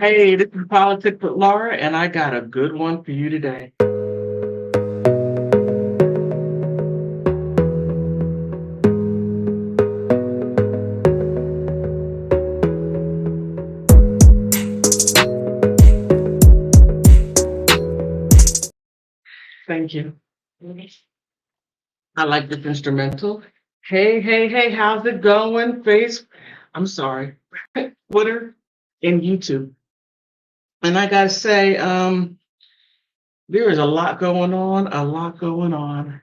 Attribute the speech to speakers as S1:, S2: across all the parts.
S1: Hey, this is Politics with Laura, and I got a good one for you today. Thank you. I like this instrumental. Hey, hey, hey, how's it going? I'm sorry, Twitter and YouTube. And I gotta say, there is a lot going on.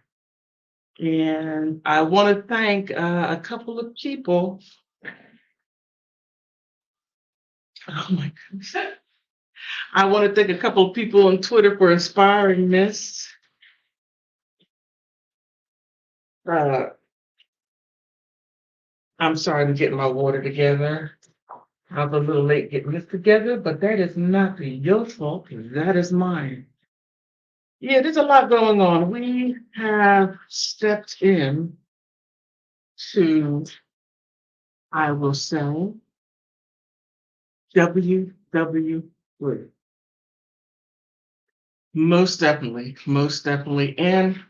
S1: And I want to thank a couple of people. Oh my goodness. I want to thank a couple of people on Twitter for inspiring this. Uh, I'm sorry, I'm getting my water together. I was a little late getting this together, but that is not your fault. That is mine. Yeah, there's a lot going on. We have stepped in to, I will say, WWE. Most definitely. And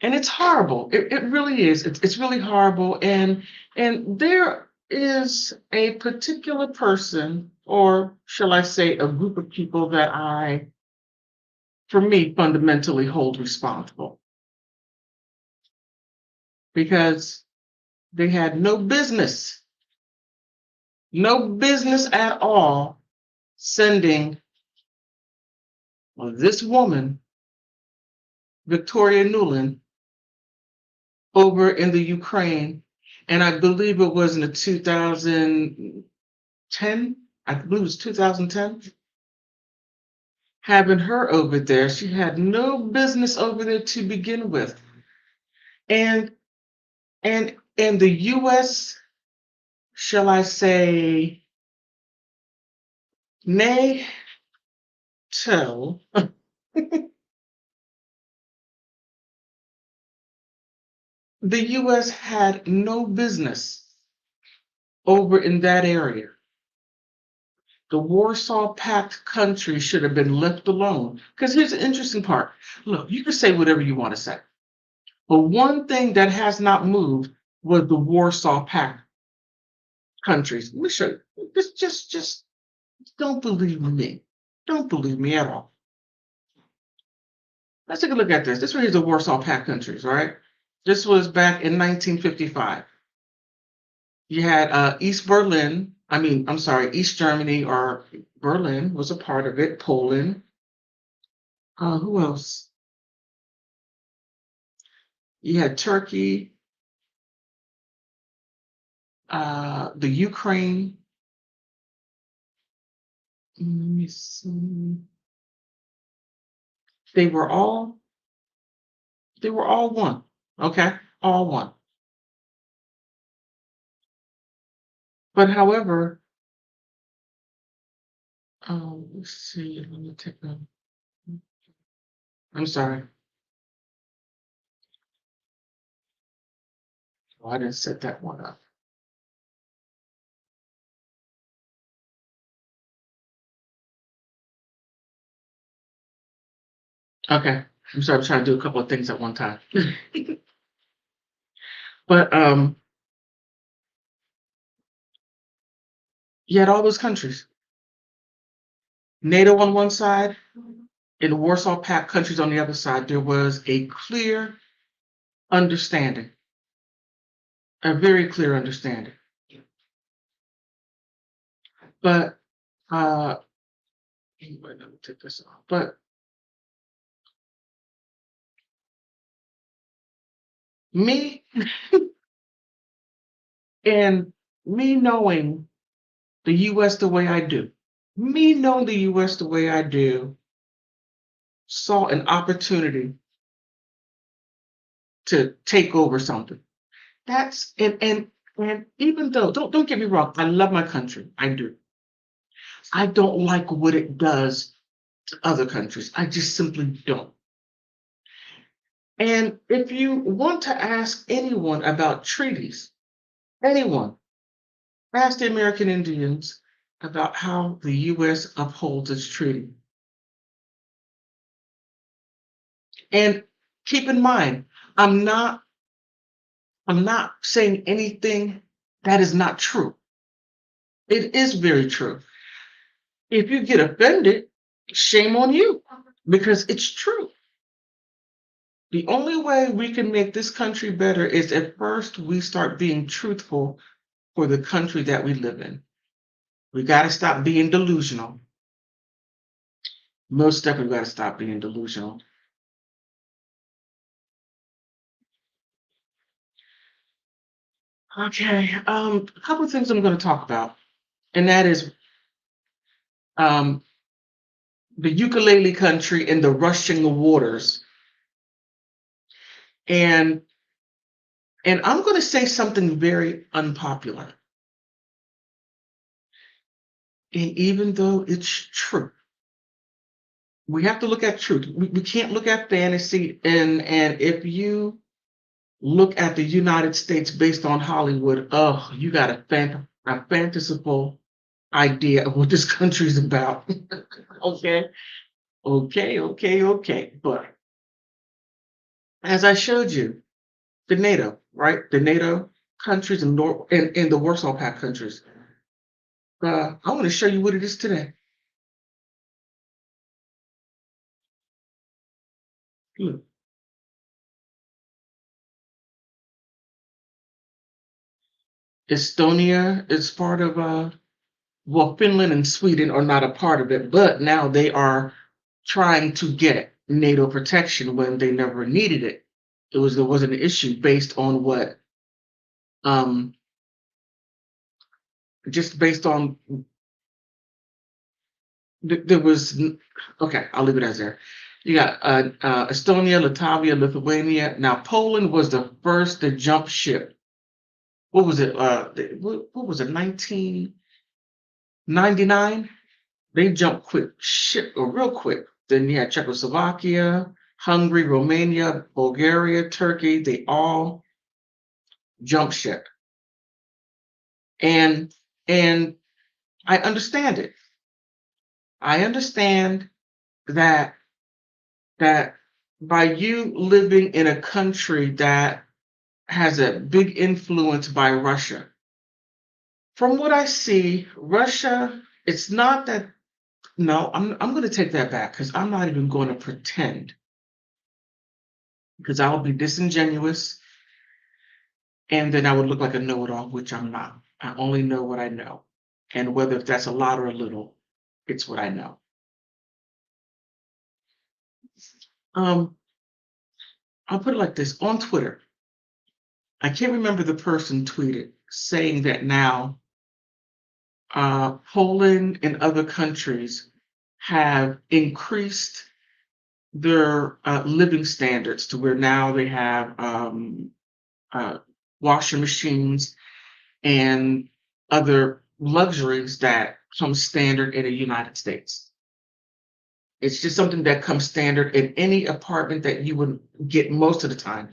S1: it's horrible. It really is. It's really horrible. And there is a particular person, or shall I say, a group of people that for me, fundamentally hold responsible because they had no business at all sending this woman, Victoria Nuland, over in the Ukraine. And I believe it was in the 2010, I believe it was 2010. Having her over there, she had no business over there to begin with. And the US, shall I say, nay, tell, the US had no business over in that area. The Warsaw Pact countries should have been left alone. Because here's the interesting part. Look, you can say whatever you want to say. But one thing that has not moved was the Warsaw Pact countries. Let me show you. Just don't believe me. Don't believe me at all. Let's take a look at this. This one is the Warsaw Pact countries, all right? This was back in 1955. You had East Germany, or Berlin was a part of it, Poland. Who else? You had Turkey, the Ukraine. Let me see. They were all one. Okay, all one. But however, let's see. Let me take a. I'm sorry. Oh, I didn't set that one up. Okay. I'm sorry, I'm trying to do a couple of things at one time. But you had all those countries. NATO on one side, and the Warsaw Pact countries on the other side. There was a clear understanding, a very clear understanding. But anyway, let me take this off. But me and me knowing the US the way I do, me knowing the US the way I do, saw an opportunity to take over something. That's and even though don't get me wrong, I love my country. I do. I don't like what it does to other countries. I just simply don't. And if you want to ask anyone about treaties, anyone, ask the American Indians, about how the U.S. upholds its treaty. And keep in mind, I'm not I'm not saying anything that is not true. It is very true. If you get offended, shame on you because it's true. The only way we can make this country better is if first we start being truthful for the country that we live in. We got to stop being delusional. Most definitely got to stop being delusional. Okay, a couple of things I'm going to talk about, and that is um, the ukulele country and the rushing waters. And I'm going to say something very unpopular. And even though it's true, we have to look at truth. We can't look at fantasy. And if you look at the United States based on Hollywood, oh, you got a fanciful idea of what this country's about. Okay, okay. But as I showed you, the NATO, right? The NATO countries and the Warsaw Pact countries. I want to show you what it is today. Look, Estonia is part of well, Finland and Sweden are not a part of it, but now they are trying to get NATO protection when they never needed it. There was an issue based on what um just based on there was okay, I'll leave it as there. You got Estonia, Latvia, Lithuania. Now Poland was the first to jump ship. What was it? What was it? 1999. They jumped quick, ship real quick. Then you had Czechoslovakia, Hungary, Romania, Bulgaria, Turkey. They all jumped ship, and and I understand it. I understand that that by you living in a country that has a big influence by Russia. From what I see, Russia, it's not that no, I'm going to take that back because I'm not even going to pretend because I would be disingenuous and then I would look like a know-it-all, which I'm not. I only know what I know. And whether if that's a lot or a little, it's what I know. Um, I'll put it like this on Twitter. I can't remember the person tweeted saying that now Poland and other countries have increased their living standards to where now they have uh, washing machines and other luxuries that come standard in the United States. It's just something that comes standard in any apartment that you would get most of the time.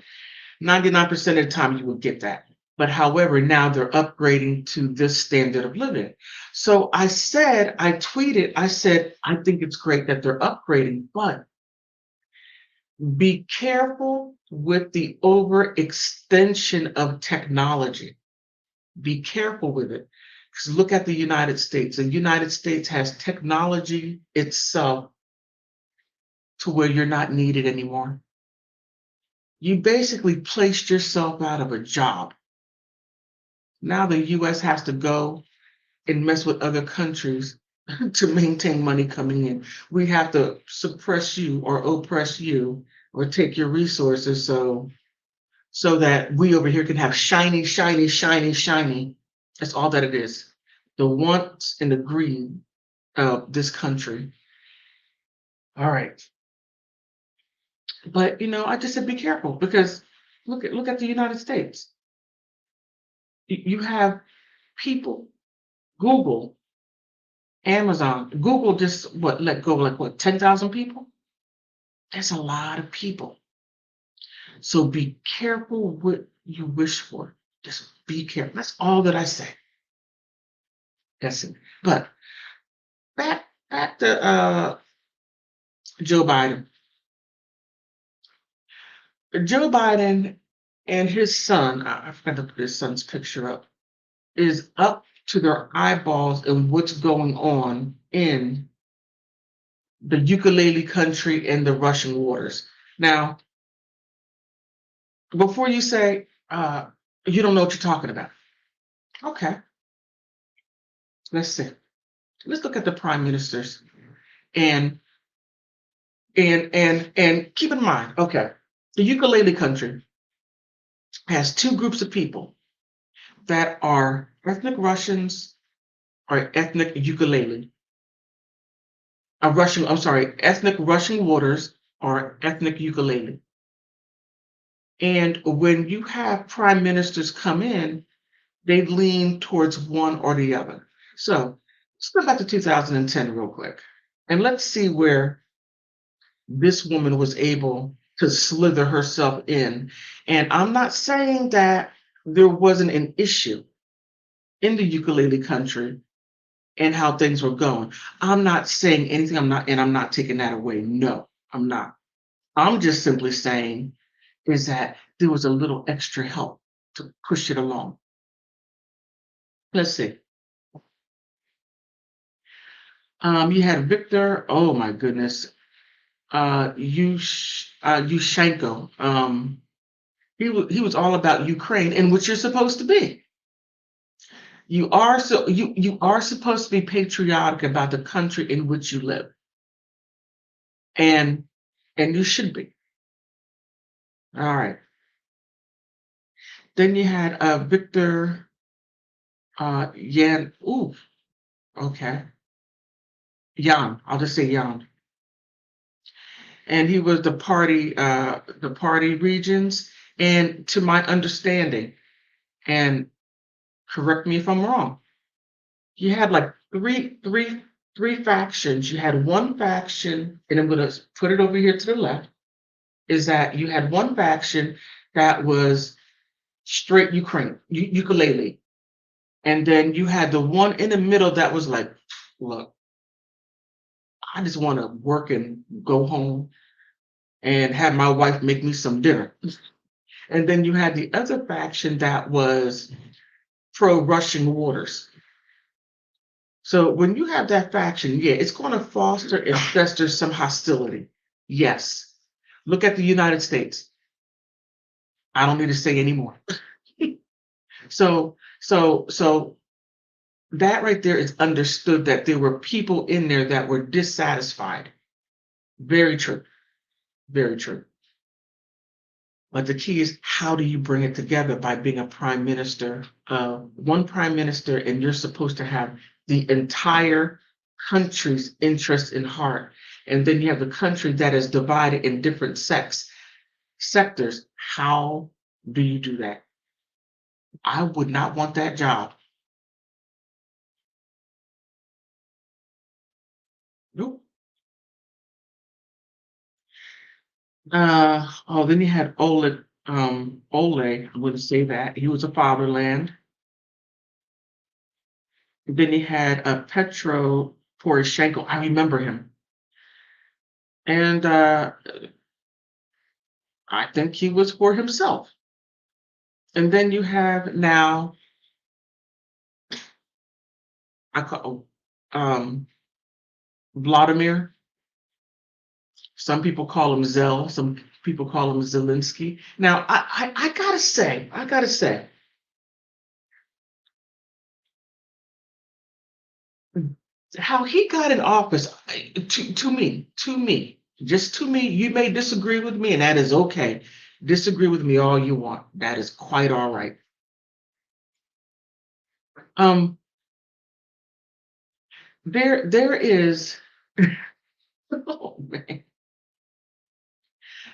S1: 99% of the time you would get that. But however, now they're upgrading to this standard of living. So I tweeted, I said, I think it's great that they're upgrading, but be careful with the overextension of technology. Be careful with it. Because look at the United States. The United States has technology itself to where you're not needed anymore. You basically placed yourself out of a job. Now the US has to go and mess with other countries to maintain money coming in. We have to suppress you or oppress you or take your resources so that we over here can have shiny, shiny, shiny, shiny. That's all that it is. The wants and the greed of this country. All right. But I just said be careful because look at the United States. You have people, Google, Amazon, Google just let go like 10,000 people? That's a lot of people. So be careful what you wish for. Just be careful. That's all that I say. guessing. But back to Joe Biden. Joe Biden and his son, I forgot to put his son's picture up, is up to their eyeballs in what's going on in the ukulele country and the Russian waters. Now, before you say you don't know what you're talking about, okay, let's see. Let's look at the prime ministers and and keep in mind, okay, the ukulele country has two groups of people that are ethnic Russians or ethnic ukulele. Ethnic Russian waters or ethnic ukulele. And when you have prime ministers come in, they lean towards one or the other. So let's go back to 2010 real quick. And let's see where this woman was able to slither herself in. And I'm not saying that there wasn't an issue in the ukulele country and how things were going. I'm not saying anything. I'm not taking that away. No, I'm not. I'm just simply saying is that there was a little extra help to push it along. Let's see. You had Victor. Oh my goodness. Yushchenko. He was all about Ukraine and what you're supposed to be. You are supposed to be patriotic about the country in which you live, and you should be. All right. Then you had Victor Yan. Ooh, okay. Jan. I'll just say Jan. And he was the party regions. And to my understanding, and correct me if I'm wrong, you had like three factions. You had one faction, and I'm gonna put it over here to the left, is that you had one faction that was straight Ukraine, ukulele. And then you had the one in the middle that was like, look, I just want to work and go home and have my wife make me some dinner. And then you had the other faction that was pro-Russian waters. So when you have that faction, yeah, it's going to foster and fester some hostility. Yes. Look at the United States. I don't need to say anymore. So that right there is understood that there were people in there that were dissatisfied. Very true. Very true. But the key is, how do you bring it together? By being a prime minister, one prime minister, and you're supposed to have the entire country's interest in heart. And then you have the country that is divided in different sectors. How do you do that? I would not want that job. Nope. Then you had Oleg, Oleg, I wouldn't say that. He was a fatherland. Then he had Petro Poroshenko. I remember him. And I think he was for himself. And then you have now, I call Vladimir. Some people call him Zell. Some people call him Zelensky. Now, I gotta say, how he got in office, to me, just to me, you may disagree with me, and that is okay. Disagree with me all you want. That is quite all right. Um, there is, oh man,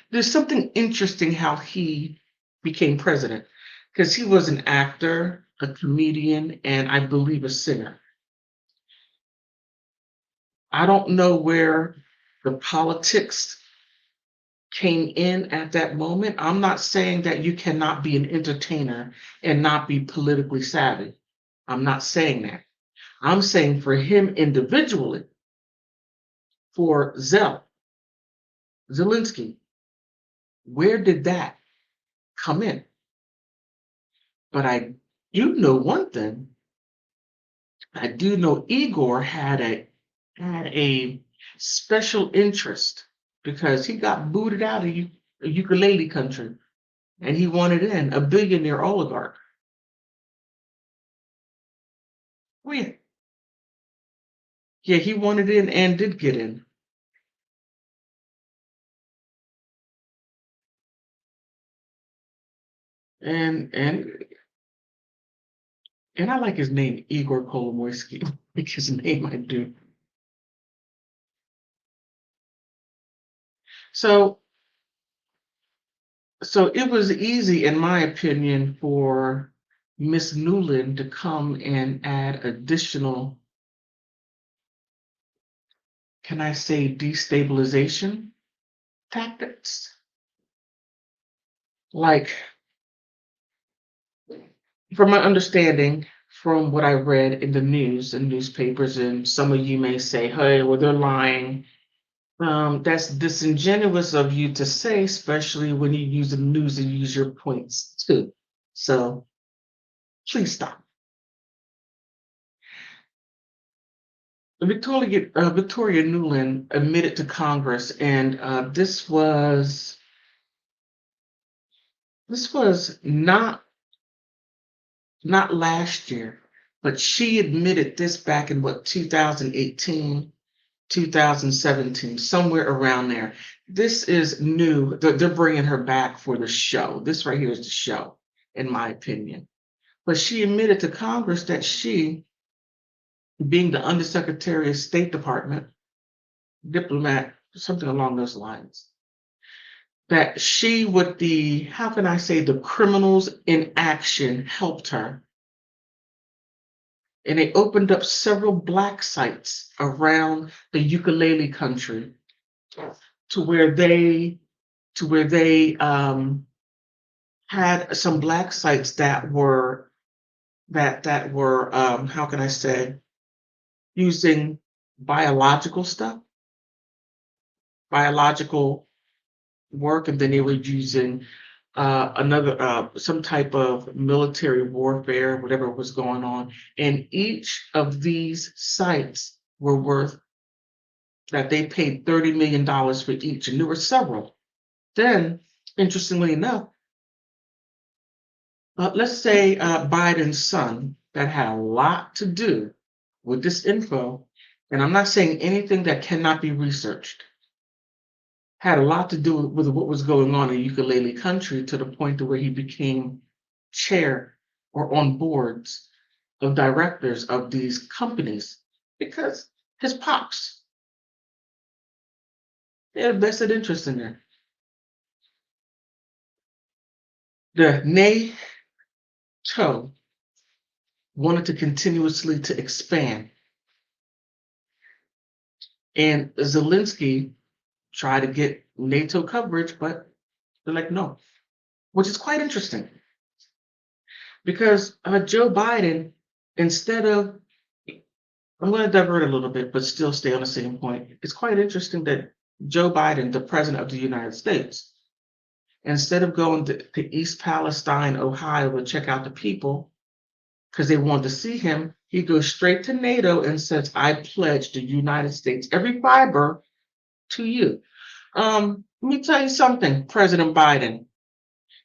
S1: there's something interesting how he became president, because he was an actor, a comedian, and I believe a singer. I don't know where the politics came in at that moment. I'm not saying that you cannot be an entertainer and not be politically savvy. I'm not saying that. I'm saying for him individually, for Zelensky, where did that come in? But I do know one thing. I do know Igor had a special interest because he got booted out of ukulele country and he wanted in, a billionaire oligarch. Oh, yeah. Yeah, he wanted in and did get in. And and and I like his name, Igor Kolomoisky. Like his name, I do. So so it was easy, in my opinion, for Miss Newland to come and add additional, can I say, destabilization tactics. Like, from my understanding, from what I read in the news and newspapers, and some of you may say, hey, well, they're lying. That's disingenuous of you to say, especially when you use the news and use your points too. So please stop. Victoria Nuland admitted to Congress, and this was not last year, but she admitted this back in what, 2018, 2017, somewhere around there. This is new. They're bringing her back for the show. This right here is the show, in my opinion. But she admitted to Congress that she, being the Undersecretary of State Department, diplomat, something along those lines, that she, with the, how can I say, the criminals in action, helped her. And they opened up several Black sites around the ukulele country to where they had some Black sites that were how can I say, using biological stuff, biological work, and then they were using another some type of military warfare, whatever was going on. And each of these sites were worth, that they paid $30 million for each, and there were several. Then, interestingly enough, let's say Biden's son, that had a lot to do with this info, and I'm not saying anything that cannot be researched, had a lot to do with what was going on in ukulele country, to the point to where he became chair or on boards of directors of these companies because his pops, they had a vested interest in there. The NATO wanted to continuously to expand, and Zelensky tried to get NATO coverage, but they're like, no, which is quite interesting because Joe Biden, instead of, I'm going to divert a little bit, but still stay on the same point. It's quite interesting that Joe Biden, the president of the United States, instead of going to East Palestine, Ohio, to check out the people because they wanted to see him, he goes straight to NATO and says, I pledge the United States every fiber to you. Let me tell you something, President Biden.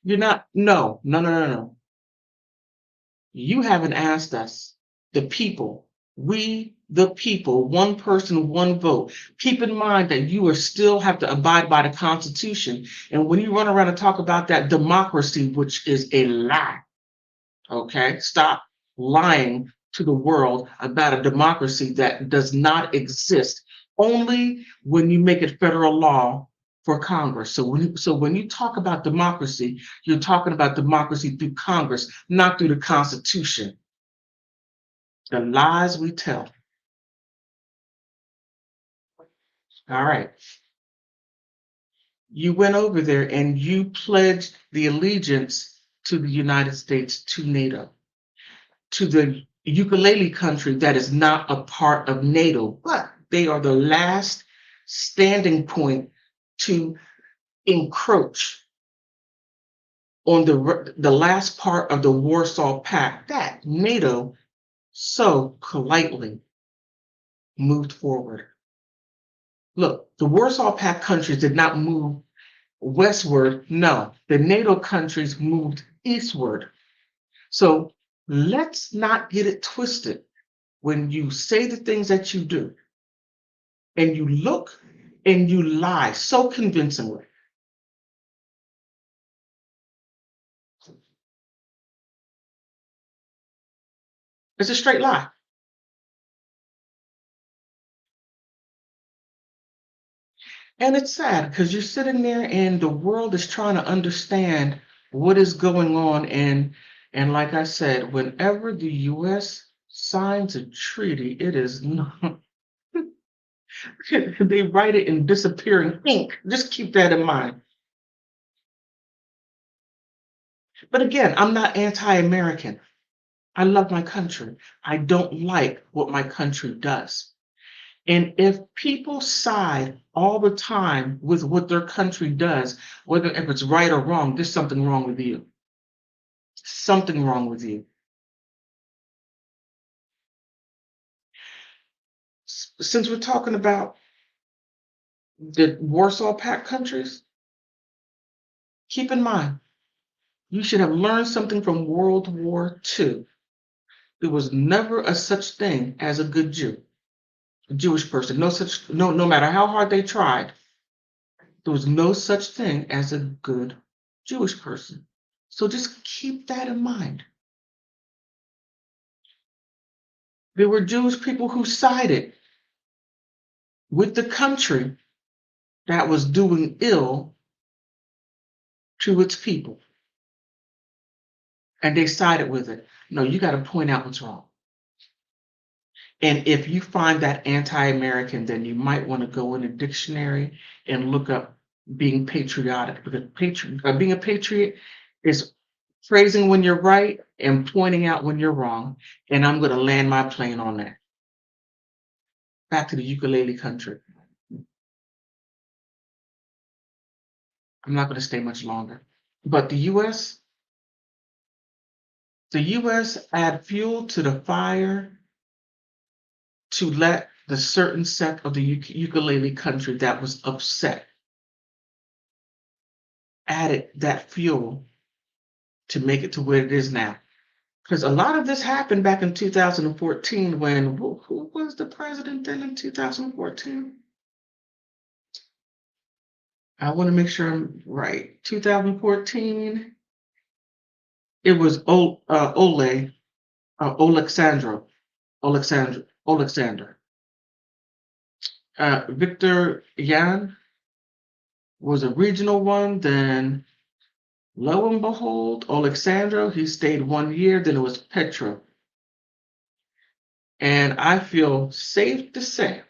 S1: You're not, no, no, no, no, no. You haven't asked us, the people, we, the people, one person, one vote. Keep in mind that you are still have to abide by the Constitution. And when you run around and talk about that democracy, which is a lie, okay, stop lying to the world about a democracy that does not exist. Only when you make it federal law for Congress. So when you talk about democracy, you're talking about democracy through Congress, not through the Constitution. The lies we tell. All right. You went over there and you pledged the allegiance to the United States, to NATO, to the ukulele country that is not a part of NATO, but they are the last standing point to encroach on the last part of the Warsaw Pact that NATO so politely moved forward. Look, the Warsaw Pact countries did not move westward. No, the NATO countries moved eastward. So let's not get it twisted. When you say the things that you do and you look and you lie so convincingly, it's a straight lie. And it's sad because you're sitting there and the world is trying to understand what is going on. And like I said, whenever the US signs a treaty, it is not, they write it in disappearing ink. Just keep that in mind. But again, I'm not anti-American. I love my country. I don't like what my country does. And if people side all the time with what their country does, whether if it's right or wrong, there's something wrong with you. Something wrong with you. Since we're talking about the Warsaw Pact countries, keep in mind, you should have learned something from World War II. There was never a such thing as a good Jew, a Jewish person. No matter how hard they tried, there was no such thing as a good Jewish person. So just keep that in mind. There were Jewish people who sided with the country that was doing ill to its people, and they sided with it. No, you got to point out what's wrong. And if you find that anti-American, then you might want to go in a dictionary and look up being patriotic, because being a patriot is praising when you're right and pointing out when you're wrong. And I'm going to land my plane on that. Back to the ukulele country. I'm not going to stay much longer. But the US add fuel to the fire to let the certain sect of the ukulele country that was upset added that fuel to make it to where it is now. Because a lot of this happened back in 2014 when, who was the president then in 2014? I want to make sure I'm right. 2014, it was Alexander. Victor Yan was a regional one. Then, lo and behold, Alexandra, he stayed 1 year. Then it was Petra. And I feel safe to say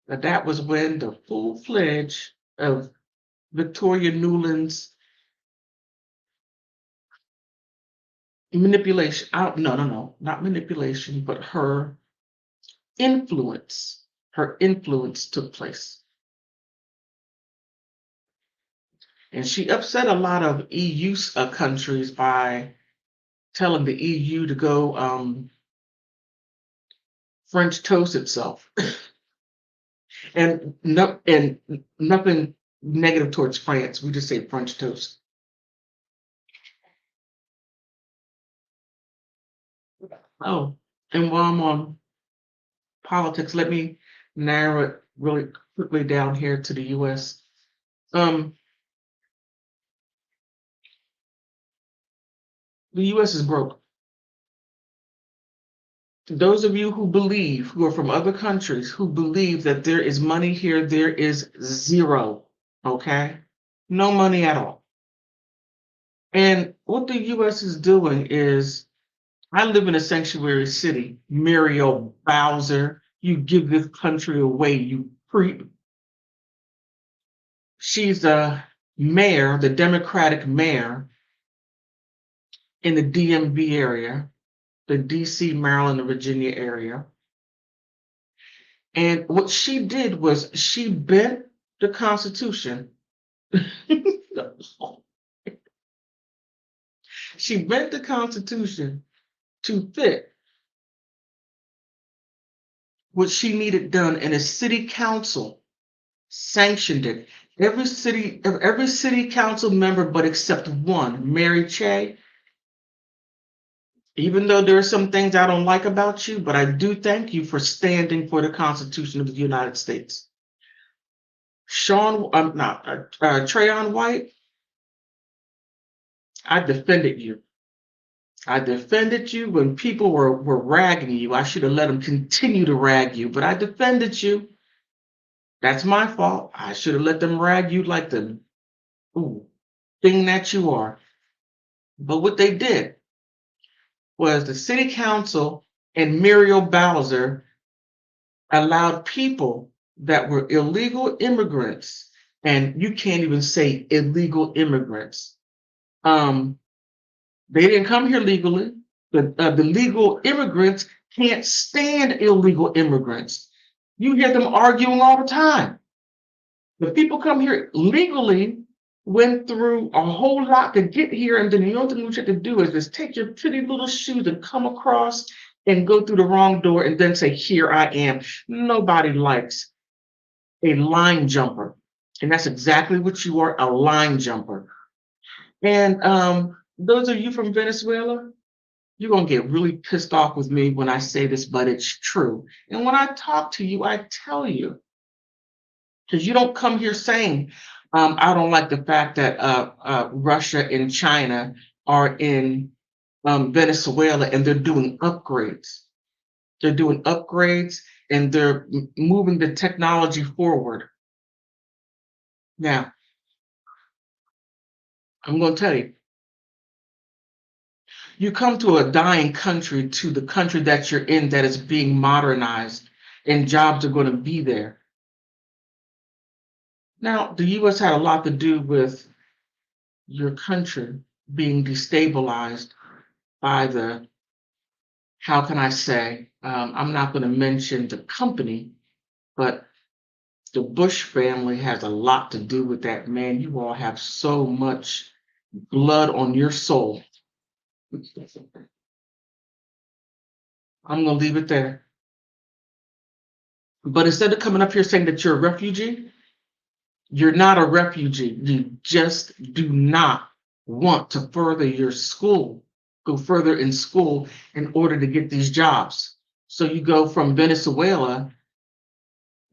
S1: that was when the full-fledged of Victoria Nuland's manipulation, no, not manipulation, but her influence took place. And she upset a lot of EU countries by telling the EU to go French toast itself. and nothing negative towards France. We just say French toast. Oh, and while I'm on politics, let me narrow it really quickly down here to the US. The US is broke. Those of you who are from other countries, who believe that there is money here, there is zero, okay? No money at all. And what the US is doing is, I live in a sanctuary city, Muriel Bowser, you give this country away, you creep. She's the mayor, the Democratic mayor in the DMV area, the DC, Maryland, and Virginia area. And what she did was she bent the Constitution. She bent the Constitution to fit what she needed done, and a city council sanctioned it. Every city council member, but except one, Mary Che. Even though there are some things I don't like about you, but I do thank you for standing for the Constitution of the United States. Trayon White, I defended you. I defended you when people were ragging you. I should have let them continue to rag you, but I defended you. That's my fault. I should have let them rag you like the thing that you are. But what they did was the city council and Muriel Bowser allowed people that were illegal immigrants, and you can't even say illegal immigrants. They didn't come here legally. The legal immigrants can't stand illegal immigrants. You hear them arguing all the time. The people come here legally, went through a whole lot to get here, and then the only thing you have to do is just take your pretty little shoes and come across and go through the wrong door and then say, here I am. Nobody likes a line jumper. And that's exactly what you are, a line jumper. And those of you from Venezuela, you're going to get really pissed off with me when I say this, but it's true. And when I talk to you, I tell you, because you don't come here saying, I don't like the fact that Russia and China are in Venezuela and they're doing upgrades. They're doing upgrades and they're moving the technology forward. Now, I'm going to tell you, you come to a dying country, to the country that you're in that is being modernized, and jobs are going to be there. Now, the U.S. had a lot to do with your country being destabilized by the, how can I say, I'm not going to mention the company, but the Bush family has a lot to do with that. Man, you all have so much blood on your soul. I'm going to leave it there. But instead of coming up here saying that you're a refugee, you're not a refugee. You just do not want to further your school, go further in school in order to get these jobs. So you go from Venezuela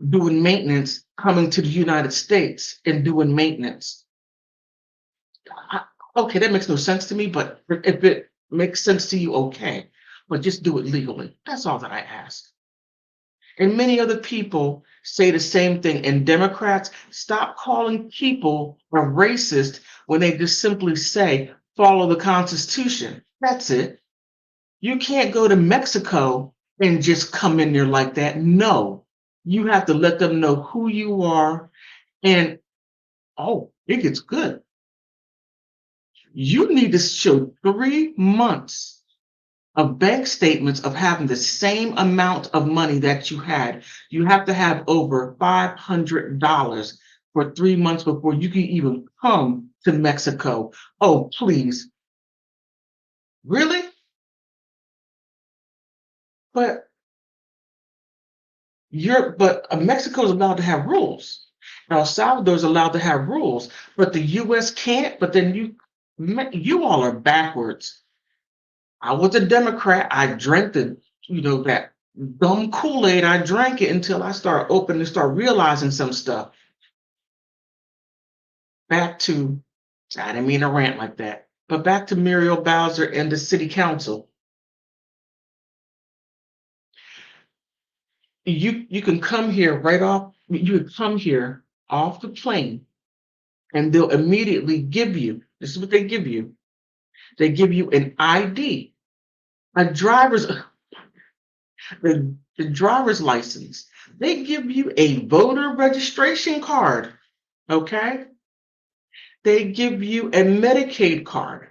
S1: doing maintenance, coming to the United States and doing maintenance. Okay, that makes no sense to me, but if it makes sense to you, okay. But just do it legally. That's all that I ask. And many other people say the same thing. And Democrats, stop calling people a racist when they just simply say, follow the Constitution. That's it. You can't go to Mexico and just come in there like that. No, you have to let them know who you are. And, it gets good. You need to show 3 months of bank statements of having the same amount of money that you had. You have to have over $500 for 3 months before you can even come to Mexico. Oh, please. Really? But Mexico is allowed to have rules. Now, El Salvador is allowed to have rules, but the U.S. can't. But then you all are backwards. I was a Democrat. I drank that dumb Kool-Aid. I drank it until I started opening and start realizing some stuff. I didn't mean to rant like that, but back to Muriel Bowser and the city council. You can come here you can come here off the plane and they'll immediately give you, this is what they give you. They give you an ID, the driver's license. They give you a voter registration card, okay? They give you a Medicaid card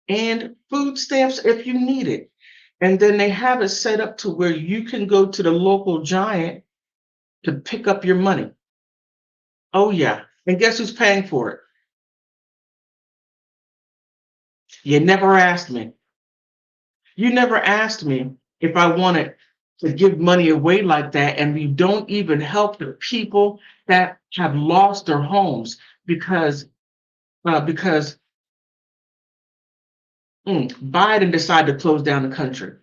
S1: and food stamps if you need it. And then they have it set up to where you can go to the local giant to pick up your money. Oh, yeah. And guess who's paying for it? You never asked me. You never asked me if I wanted to give money away like that, and we don't even help the people that have lost their homes because Biden decided to close down the country.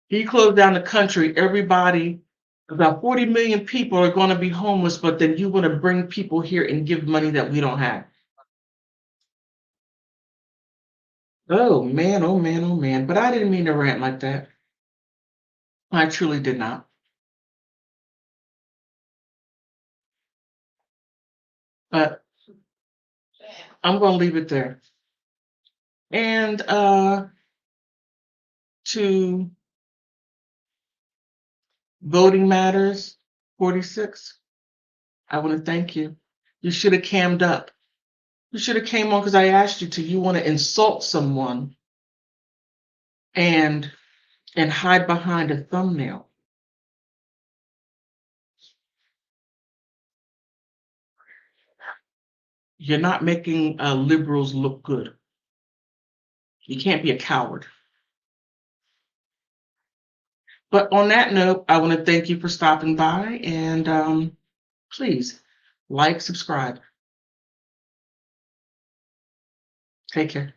S1: He closed down the country. Everybody, about 40 million people are going to be homeless, but then you want to bring people here and give money that we don't have. Oh man, oh man, oh man. But I didn't mean to rant like that. I truly did not. But I'm going to leave it there. And to Voting Matters 46, I want to thank you. You should have cammed up. You should have came on because I asked you to. You want to insult someone and hide behind a thumbnail. You're not making liberals look good. You can't be a coward. But on that note, I want to thank you for stopping by, and please like, subscribe. Take care.